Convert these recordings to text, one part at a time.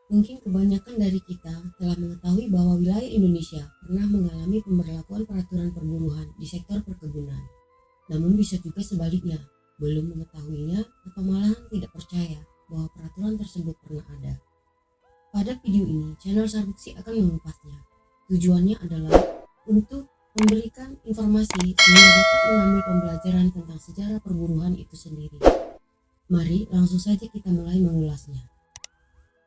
Mungkin kebanyakan dari kita telah mengetahui bahwa wilayah Indonesia pernah mengalami pemberlakuan peraturan perburuan di sektor perkebunan. Namun bisa juga sebaliknya, belum mengetahuinya atau malahan tidak percaya bahwa peraturan tersebut pernah ada. Pada video ini, channel Sarbuksi akan mengupasnya. Tujuannya adalah untuk memberikan informasi sehingga dapat mengambil pembelajaran tentang sejarah perburuan itu sendiri. Mari langsung saja kita mulai mengulasnya.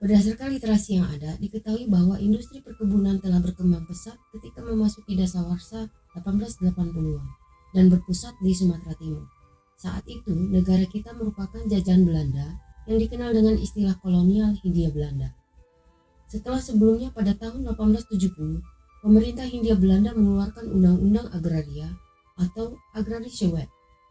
Berdasarkan literasi yang ada, diketahui bahwa industri perkebunan telah berkembang pesat ketika memasuki dasawarsa 1880-an dan berpusat di Sumatera Timur. Saat itu, negara kita merupakan jajahan Belanda yang dikenal dengan istilah kolonial Hindia Belanda. Setelah sebelumnya pada tahun 1870, pemerintah Hindia Belanda mengeluarkan Undang-Undang Agraria atau Agrarische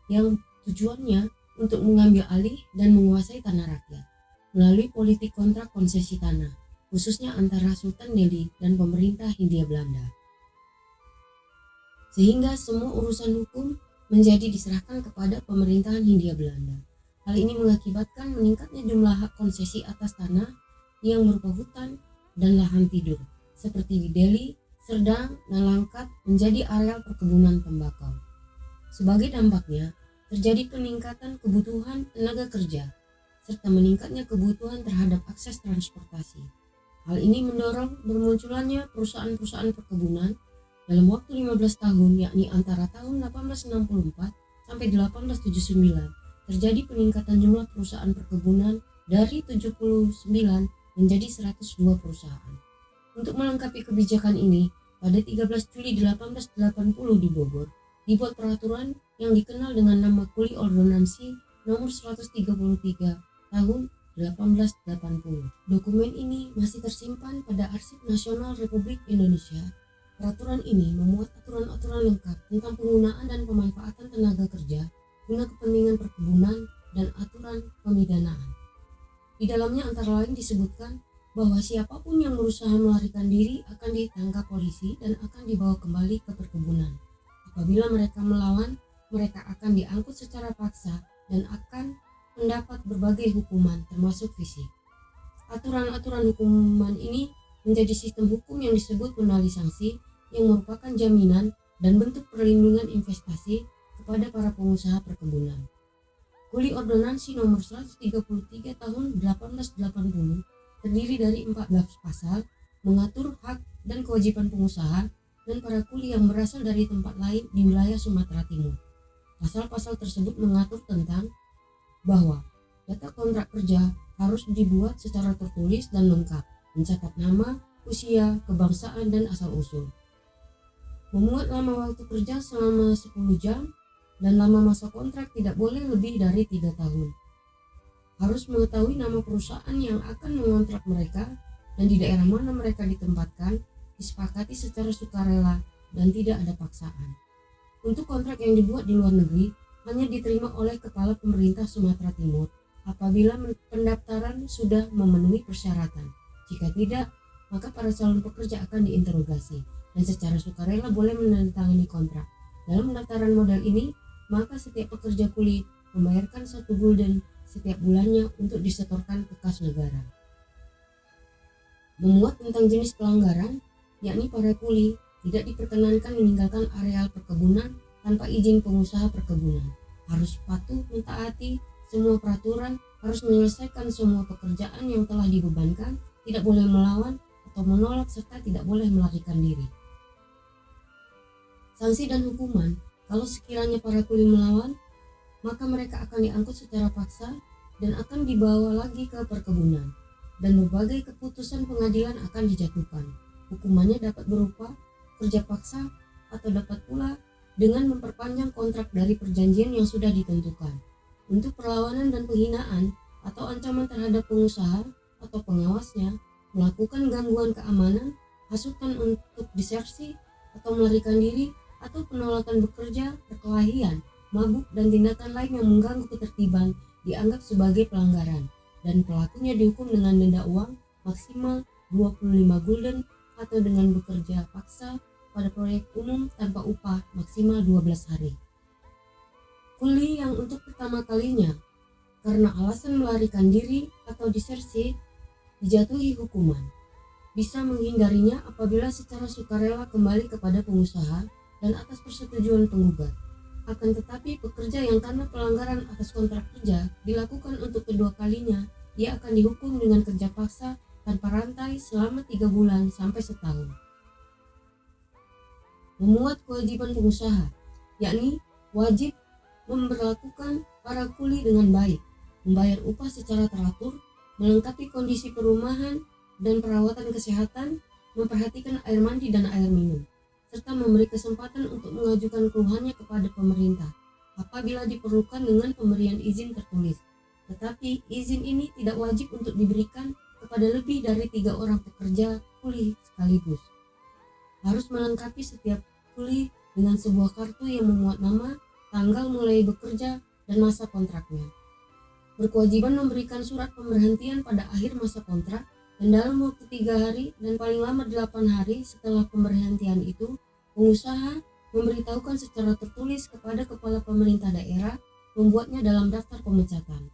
yang tujuannya untuk mengambil alih dan menguasai tanah rakyat melalui politik kontrak konsesi tanah, khususnya antara Sultan Delhi dan pemerintah Hindia Belanda. Sehingga semua urusan hukum menjadi diserahkan kepada pemerintahan Hindia Belanda. Hal ini mengakibatkan meningkatnya jumlah hak konsesi atas tanah yang berupa hutan dan lahan tidur, seperti di Delhi, Serdang, dan Langkat menjadi areal perkebunan tembakau. Sebagai dampaknya, terjadi peningkatan kebutuhan tenaga kerja, serta meningkatnya kebutuhan terhadap akses transportasi. Hal ini mendorong bermunculannya perusahaan-perusahaan perkebunan dalam waktu 15 tahun, yakni antara tahun 1864 sampai 1879, terjadi peningkatan jumlah perusahaan perkebunan dari 79 menjadi 102 perusahaan. Untuk melengkapi kebijakan ini, pada 13 Juli 1880 di Bogor, dibuat peraturan yang dikenal dengan nama Kuli Ordonansi nomor 133 tahun 1880. Dokumen ini masih tersimpan pada Arsip Nasional Republik Indonesia. Peraturan ini memuat aturan-aturan lengkap tentang penggunaan dan pemanfaatan tenaga kerja guna kepentingan perkebunan dan aturan pemidanaan. Di dalamnya antara lain disebutkan bahwa siapapun yang berusaha melarikan diri akan ditangkap polisi dan akan dibawa kembali ke perkebunan. Apabila mereka melawan, mereka akan diangkut secara paksa dan akan mendapat berbagai hukuman termasuk fisik. Aturan-aturan hukuman ini menjadi sistem hukum yang disebut penali sanksi yang merupakan jaminan dan bentuk perlindungan investasi kepada para pengusaha perkebunan. Kuli Ordonansi nomor 133 tahun 1880 terdiri dari 14 pasal mengatur hak dan kewajiban pengusaha dan para kuli yang berasal dari tempat lain di wilayah Sumatera Timur. Pasal-pasal tersebut mengatur tentang bahwa data kontrak kerja harus dibuat secara tertulis dan lengkap, mencatat nama, usia, kebangsaan, dan asal-usul. Memuat lama waktu kerja selama 10 jam dan lama masa kontrak tidak boleh lebih dari 3 tahun. Harus mengetahui nama perusahaan yang akan mengontrak mereka dan di daerah mana mereka ditempatkan, disepakati secara sukarela dan tidak ada paksaan. Untuk kontrak yang dibuat di luar negeri hanya diterima oleh Kepala Pemerintah Sumatera Timur apabila pendaftaran sudah memenuhi persyaratan. Jika tidak, maka para calon pekerja akan diinterogasi dan secara sukarela boleh menandatangani kontrak. Dalam pendaftaran model ini, maka setiap pekerja kuli membayarkan 1 gulden setiap bulannya untuk disetorkan ke kas negara. Memuat tentang jenis pelanggaran, yakni para kuli tidak diperkenankan meninggalkan areal perkebunan tanpa izin pengusaha perkebunan, harus patuh mentaati semua peraturan, harus menyelesaikan semua pekerjaan yang telah dibebankan, tidak boleh melawan atau menolak, serta tidak boleh melarikan diri. Sanksi dan hukuman, kalau sekiranya para kuli melawan, maka mereka akan diangkut secara paksa dan akan dibawa lagi ke perkebunan, dan berbagai keputusan pengadilan akan dijatuhkan. Hukumannya dapat berupa kerja paksa atau dapat pula dengan memperpanjang kontrak dari perjanjian yang sudah ditentukan. Untuk perlawanan dan penghinaan atau ancaman terhadap pengusaha atau pengawasnya, melakukan gangguan keamanan, hasutan untuk disersi atau melarikan diri, atau penolakan bekerja, perkelahian, mabuk, dan tindakan lain yang mengganggu ketertiban dianggap sebagai pelanggaran, dan pelakunya dihukum dengan denda uang maksimal 25 gulden atau dengan bekerja paksa pada proyek umum tanpa upah maksimal 12 hari. Kuli yang untuk pertama kalinya karena alasan melarikan diri atau disersi dijatuhi hukuman. Bisa menghindarinya apabila secara sukarela kembali kepada pengusaha dan atas persetujuan penggugat. Akan tetapi pekerja yang karena pelanggaran atas kontrak kerja dilakukan untuk kedua kalinya, ia akan dihukum dengan kerja paksa tanpa rantai selama 3 bulan sampai setahun. Memuat kewajiban pengusaha, yakni wajib memperlakukan para kuli dengan baik, membayar upah secara teratur, melengkapi kondisi perumahan dan perawatan kesehatan, memperhatikan air mandi dan air minum, serta memberi kesempatan untuk mengajukan keluhannya kepada pemerintah apabila diperlukan dengan pemberian izin tertulis. Tetapi izin ini tidak wajib untuk diberikan kepada lebih dari 3 orang pekerja kuli sekaligus. Harus melengkapi setiap kuli dengan sebuah kartu yang memuat nama, tanggal mulai bekerja, dan masa kontraknya. Berkewajiban memberikan surat pemberhentian pada akhir masa kontrak dan dalam waktu 3 hari dan paling lama 8 hari setelah pemberhentian itu, pengusaha memberitahukan secara tertulis kepada kepala pemerintah daerah, membuatnya dalam daftar pemecatan.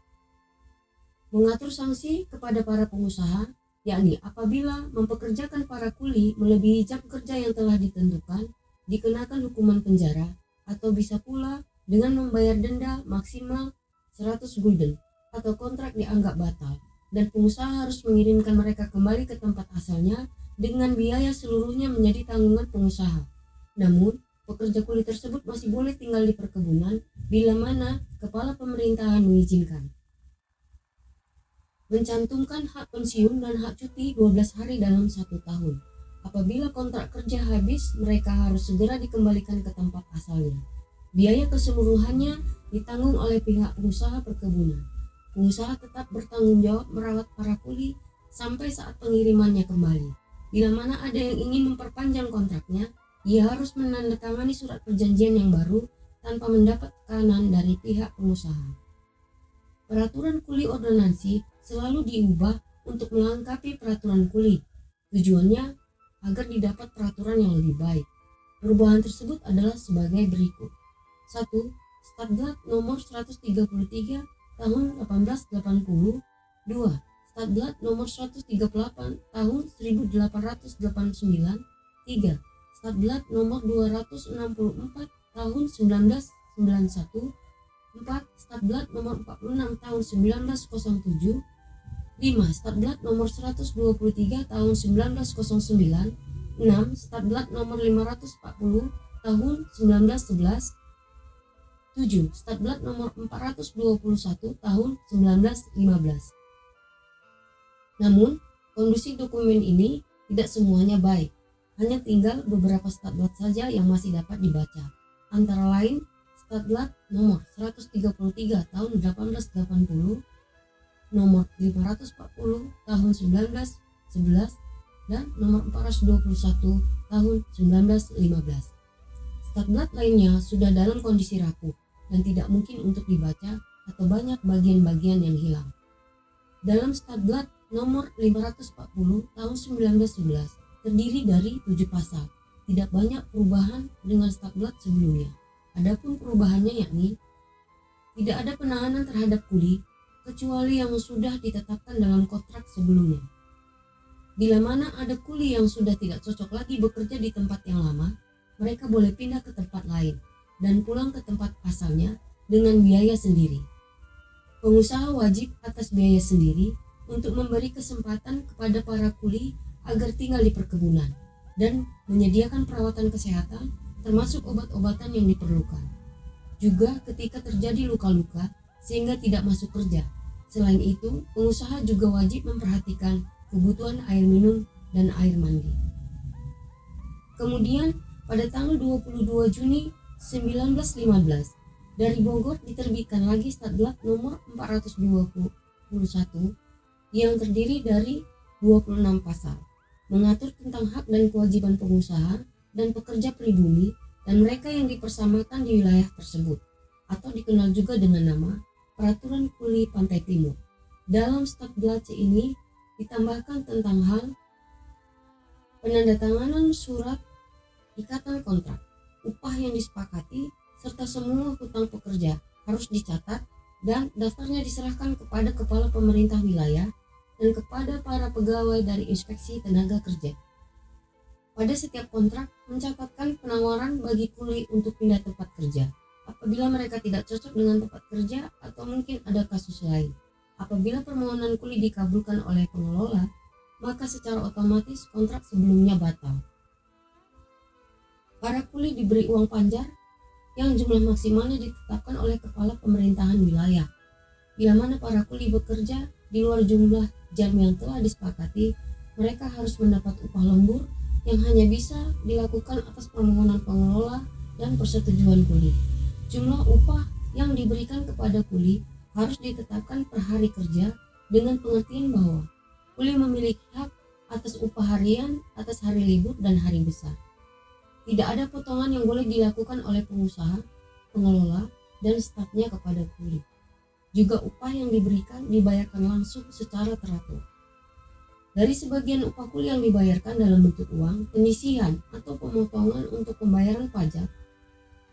Mengatur sanksi kepada para pengusaha, yakni apabila mempekerjakan para kuli melebihi jam kerja yang telah ditentukan, dikenakan hukuman penjara, atau bisa pula dengan membayar denda maksimal 100 gulden atau kontrak dianggap batal, dan pengusaha harus mengirimkan mereka kembali ke tempat asalnya dengan biaya seluruhnya menjadi tanggungan pengusaha. Namun, pekerja kuli tersebut masih boleh tinggal di perkebunan bila mana kepala pemerintahan mengizinkan. Mencantumkan hak pensiun dan hak cuti 12 hari dalam 1 tahun. Apabila kontrak kerja habis, mereka harus segera dikembalikan ke tempat asalnya. Biaya keseluruhannya ditanggung oleh pihak pengusaha perkebunan. Pengusaha tetap bertanggung jawab merawat para kuli sampai saat pengirimannya kembali. Bila mana ada yang ingin memperpanjang kontraknya, ia harus menandatangani surat perjanjian yang baru tanpa mendapat tekanan dari pihak pengusaha. Peraturan kuli ordonansi selalu diubah untuk melengkapi peraturan kuli. Tujuannya agar didapat peraturan yang lebih baik. Perubahan tersebut adalah sebagai berikut. 1. Statblad nomor 133 tahun 1880. 2. Statblad nomor 138 tahun 1889. 3. Statblad nomor 264 tahun 1991. 4. Statblad nomor 46 tahun 1907. 5. Statblad nomor 123 tahun 1909. 6. Statblad nomor 540 tahun 1911. 7. Statblad nomor 421 tahun 1915. Namun, kondisi dokumen ini tidak semuanya baik. Hanya tinggal beberapa statblad saja yang masih dapat dibaca. Antara lain, Statblad nomor 133 tahun 1880, nomor 540 tahun 1911, dan nomor 421 tahun 1915. Statblad lainnya sudah dalam kondisi rapuh dan tidak mungkin untuk dibaca atau banyak bagian-bagian yang hilang. Dalam Statblad nomor 540 tahun 1911 terdiri dari 7 pasal. Tidak banyak perubahan dengan Statblad sebelumnya. Adapun perubahannya yakni tidak ada penahanan terhadap kuli kecuali yang sudah ditetapkan dalam kontrak sebelumnya. Bila mana ada kuli yang sudah tidak cocok lagi bekerja di tempat yang lama, mereka boleh pindah ke tempat lain dan pulang ke tempat asalnya dengan biaya sendiri. Pengusaha wajib atas biaya sendiri untuk memberi kesempatan kepada para kuli agar tinggal di perkebunan dan menyediakan perawatan kesehatan termasuk obat-obatan yang diperlukan. Juga ketika terjadi luka-luka sehingga tidak masuk kerja. Selain itu, pengusaha juga wajib memperhatikan kebutuhan air minum dan air mandi. Kemudian, pada tanggal 22 Juni 1915, dari Bogor diterbitkan lagi Statblad nomor 421 yang terdiri dari 26 pasal, mengatur tentang hak dan kewajiban pengusaha dan pekerja pribumi dan mereka yang dipersamakan di wilayah tersebut, atau dikenal juga dengan nama Peraturan Kuli Pantai Timur. Dalam Statblad ini ditambahkan tentang hal penandatanganan surat ikatan kontrak, upah yang disepakati, serta semua hutang pekerja harus dicatat dan daftarnya diserahkan kepada kepala pemerintah wilayah dan kepada para pegawai dari Inspeksi Tenaga Kerja. Pada setiap kontrak mencatatkan penawaran bagi kuli untuk pindah tempat kerja apabila mereka tidak cocok dengan tempat kerja atau mungkin ada kasus lain. Apabila permohonan kuli dikabulkan oleh pengelola, maka secara otomatis kontrak sebelumnya batal. Para kuli diberi uang panjar yang jumlah maksimalnya ditetapkan oleh kepala pemerintahan wilayah. Bila mana para kuli bekerja di luar jumlah jam yang telah disepakati, mereka harus mendapat upah lembur yang hanya bisa dilakukan atas permohonan pengelola dan persetujuan kuli. Jumlah upah yang diberikan kepada kuli harus ditetapkan per hari kerja dengan pengertian bahwa kuli memiliki hak atas upah harian, atas hari libur dan hari besar. Tidak ada potongan yang boleh dilakukan oleh pengusaha, pengelola, dan stafnya kepada kuli. Juga upah yang diberikan dibayarkan langsung secara teratur. Dari sebagian upah kuli yang dibayarkan dalam bentuk uang, penyisihan atau pemotongan untuk pembayaran pajak,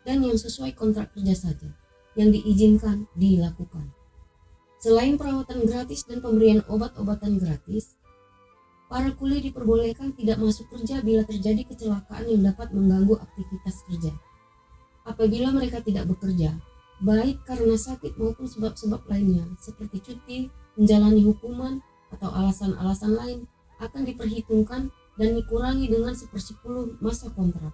dan yang sesuai kontrak kerja saja yang diizinkan dilakukan. Selain perawatan gratis dan pemberian obat-obatan gratis, para kuli diperbolehkan tidak masuk kerja bila terjadi kecelakaan yang dapat mengganggu aktivitas kerja. Apabila mereka tidak bekerja, baik karena sakit maupun sebab-sebab lainnya seperti cuti, menjalani hukuman, atau alasan-alasan lain, akan diperhitungkan dan dikurangi dengan 1/10 masa kontrak.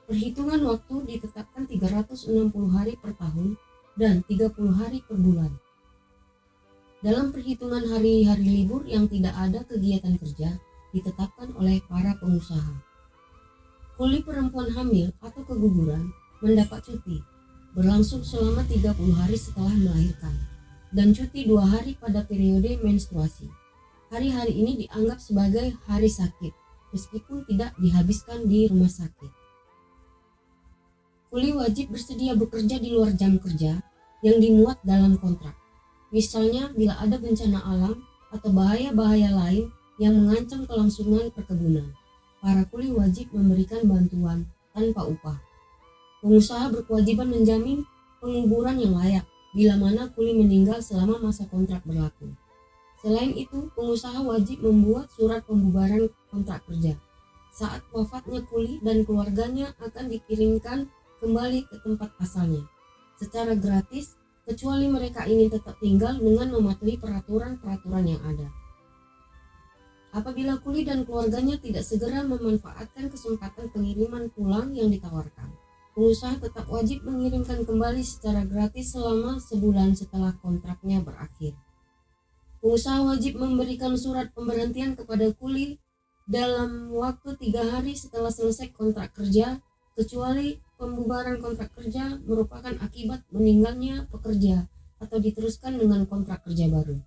Perhitungan waktu ditetapkan 360 hari per tahun dan 30 hari per bulan. Dalam perhitungan hari-hari libur yang tidak ada kegiatan kerja ditetapkan oleh para pengusaha. Kuli perempuan hamil atau keguguran mendapat cuti berlangsung selama 30 hari setelah melahirkan dan cuti 2 hari pada periode menstruasi. Hari-hari ini dianggap sebagai hari sakit meskipun tidak dihabiskan di rumah sakit. Kuli wajib bersedia bekerja di luar jam kerja yang dimuat dalam kontrak. Misalnya bila ada bencana alam atau bahaya-bahaya lain yang mengancam kelangsungan perkebunan, para kuli wajib memberikan bantuan tanpa upah. Pengusaha berkewajiban menjamin penguburan yang layak bila mana kuli meninggal selama masa kontrak berlaku. Selain itu, pengusaha wajib membuat surat pembubaran kontrak kerja. Saat wafatnya kuli dan keluarganya akan dikirimkan kembali ke tempat asalnya secara gratis, kecuali mereka ingin tetap tinggal dengan mematuhi peraturan-peraturan yang ada. Apabila kuli dan keluarganya tidak segera memanfaatkan kesempatan pengiriman pulang yang ditawarkan, pengusaha tetap wajib mengirimkan kembali secara gratis selama sebulan setelah kontraknya berakhir. Pengusaha wajib memberikan surat pemberhentian kepada kuli dalam waktu 3 hari setelah selesai kontrak kerja, kecuali pembubaran kontrak kerja merupakan akibat meninggalnya pekerja atau diteruskan dengan kontrak kerja baru.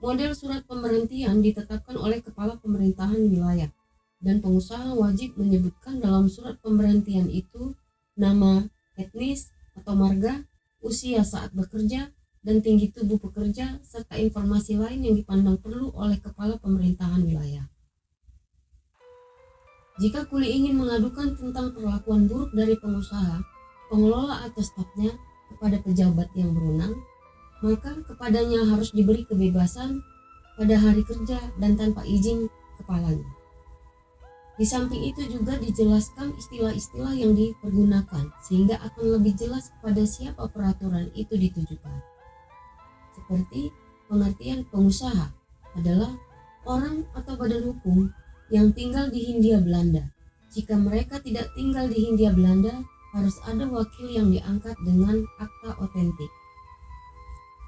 Model surat pemberhentian ditetapkan oleh kepala pemerintahan wilayah dan pengusaha wajib menyebutkan dalam surat pemberhentian itu nama, etnis atau marga, usia saat bekerja, dan tinggi tubuh pekerja serta informasi lain yang dipandang perlu oleh kepala pemerintahan wilayah. Jika kuli ingin mengadukan tentang perlakuan buruk dari pengusaha, pengelola atau stafnya kepada pejabat yang berwenang, maka kepadanya harus diberi kebebasan pada hari kerja dan tanpa izin kepalanya. Di samping itu juga dijelaskan istilah-istilah yang dipergunakan sehingga akan lebih jelas kepada siapa peraturan itu ditujukan. Seperti pengertian pengusaha adalah orang atau badan hukum yang tinggal di Hindia Belanda. Jika mereka tidak tinggal di Hindia Belanda, harus ada wakil yang diangkat dengan akta otentik.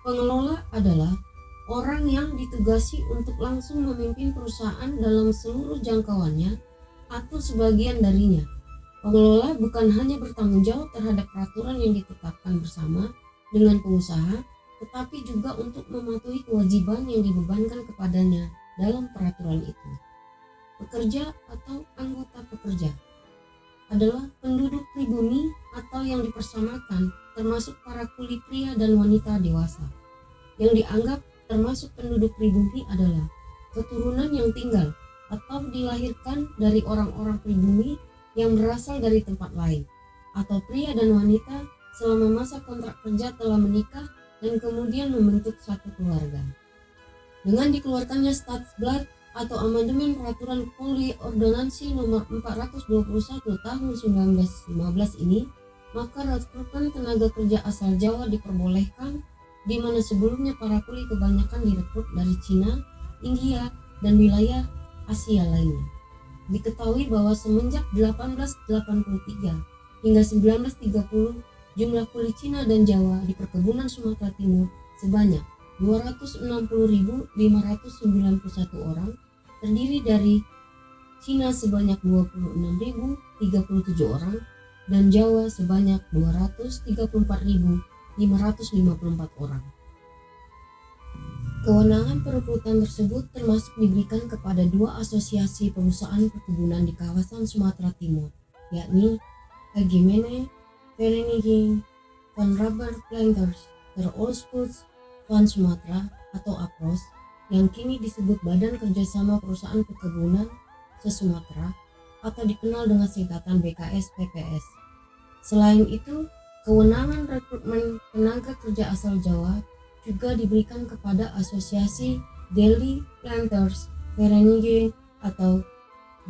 Pengelola adalah orang yang ditugasi untuk langsung memimpin perusahaan dalam seluruh jangkauannya atau sebagian darinya. Pengelola bukan hanya bertanggung jawab terhadap peraturan yang ditetapkan bersama dengan pengusaha, tetapi juga untuk mematuhi kewajiban yang dibebankan kepadanya dalam peraturan itu. Pekerja atau anggota pekerja adalah penduduk pribumi atau yang dipersamakan, termasuk para kuli pria dan wanita dewasa. Yang dianggap termasuk penduduk pribumi adalah keturunan yang tinggal atau dilahirkan dari orang-orang pribumi yang berasal dari tempat lain, atau pria dan wanita selama masa kontrak kerja telah menikah dan kemudian membentuk satu keluarga. Dengan dikeluarkannya Staatsblad atau Amandemen Peraturan Kuli Ordonansi Nomor 421 Tahun 1915 ini, maka rekrutmen tenaga kerja asal Jawa diperbolehkan, di mana sebelumnya para kuli kebanyakan direkrut dari Cina, India, dan wilayah Asia lainnya. Diketahui bahwa semenjak 1883 hingga 1930, jumlah kuli Cina dan Jawa di perkebunan Sumatera Timur sebanyak 260.591 orang, terdiri dari Cina sebanyak 26.037 orang dan Jawa sebanyak 234.554 orang. Kewenangan perekrutan tersebut termasuk diberikan kepada dua asosiasi perusahaan perkebunan di kawasan Sumatera Timur, yakni Algemene Vereniging van Rubber Planters ter Oostpoort van Sumatera atau APROS, yang kini disebut Badan Kerjasama Perusahaan Perkebunan se-Sumatera atau dikenal dengan singkatan BKS-PPS. Selain itu, kewenangan rekrutmen tenaga kerja asal Jawa juga diberikan kepada Asosiasi Delhi Planters Vereniging atau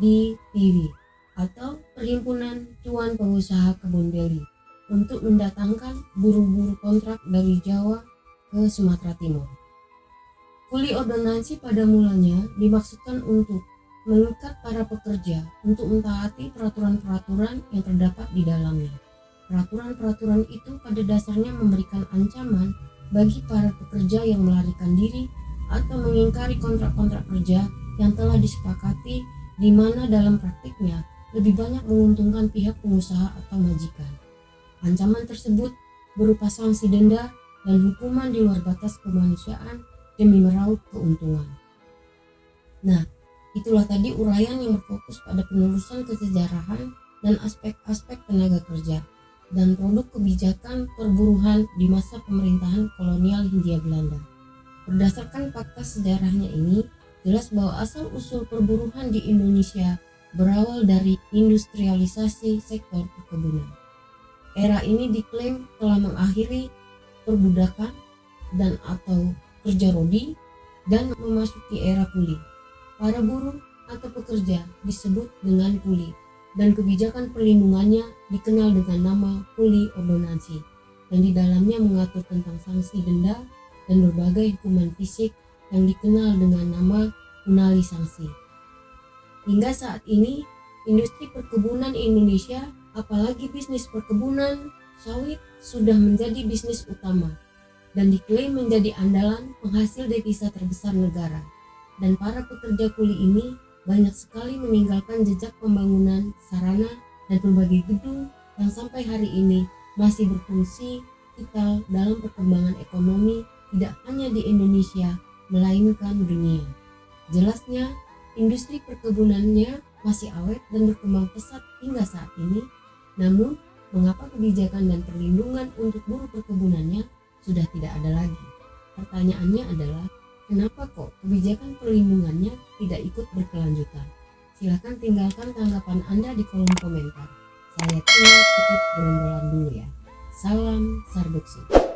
DPV atau Perhimpunan Tuan Pengusaha Kebun Delhi untuk mendatangkan buruh-buruh kontrak dari Jawa ke Sumatera Timur. Kuli ordonansi pada mulanya dimaksudkan untuk mengikat para pekerja untuk mentaati peraturan-peraturan yang terdapat di dalamnya. Peraturan-peraturan itu pada dasarnya memberikan ancaman bagi para pekerja yang melarikan diri atau mengingkari kontrak-kontrak kerja yang telah disepakati, di mana dalam praktiknya lebih banyak menguntungkan pihak pengusaha atau majikan. Ancaman tersebut berupa sanksi denda dan hukuman di luar batas kemanusiaan demi meraup keuntungan. Nah, itulah tadi uraian yang berfokus pada penelusuran kesejarahan dan aspek-aspek tenaga kerja dan produk kebijakan perburuhan di masa pemerintahan kolonial Hindia Belanda. Berdasarkan fakta sejarahnya ini, jelas bahwa asal-usul perburuhan di Indonesia berawal dari industrialisasi sektor perkebunan. Era ini diklaim telah mengakhiri perbudakan dan atau kerja rodi dan memasuki era kuli. Para buruh atau pekerja disebut dengan kuli dan kebijakan perlindungannya dikenal dengan nama Kuli Ordonansi, dan di dalamnya mengatur tentang sanksi denda dan berbagai hukuman fisik yang dikenal dengan nama kunali sanksi. Hingga saat ini, industri perkebunan Indonesia, apalagi bisnis perkebunan sawit, sudah menjadi bisnis utama dan diklaim menjadi andalan penghasil devisa terbesar negara. Dan para pekerja kuli ini banyak sekali meninggalkan jejak pembangunan sarana dan berbagai gedung yang sampai hari ini masih berfungsi vital dalam perkembangan ekonomi tidak hanya di Indonesia melainkan dunia. Jelasnya, industri perkebunannya masih awet dan berkembang pesat hingga saat ini. Namun, mengapa kebijakan dan perlindungan untuk buruh perkebunannya sudah tidak ada lagi? Pertanyaannya adalah, kenapa kok kebijakan perlindungannya tidak ikut berkelanjutan? Silahkan tinggalkan tanggapan Anda di kolom komentar. Saya Tina Putih Berombolan dulu ya. Salam Sarduksi.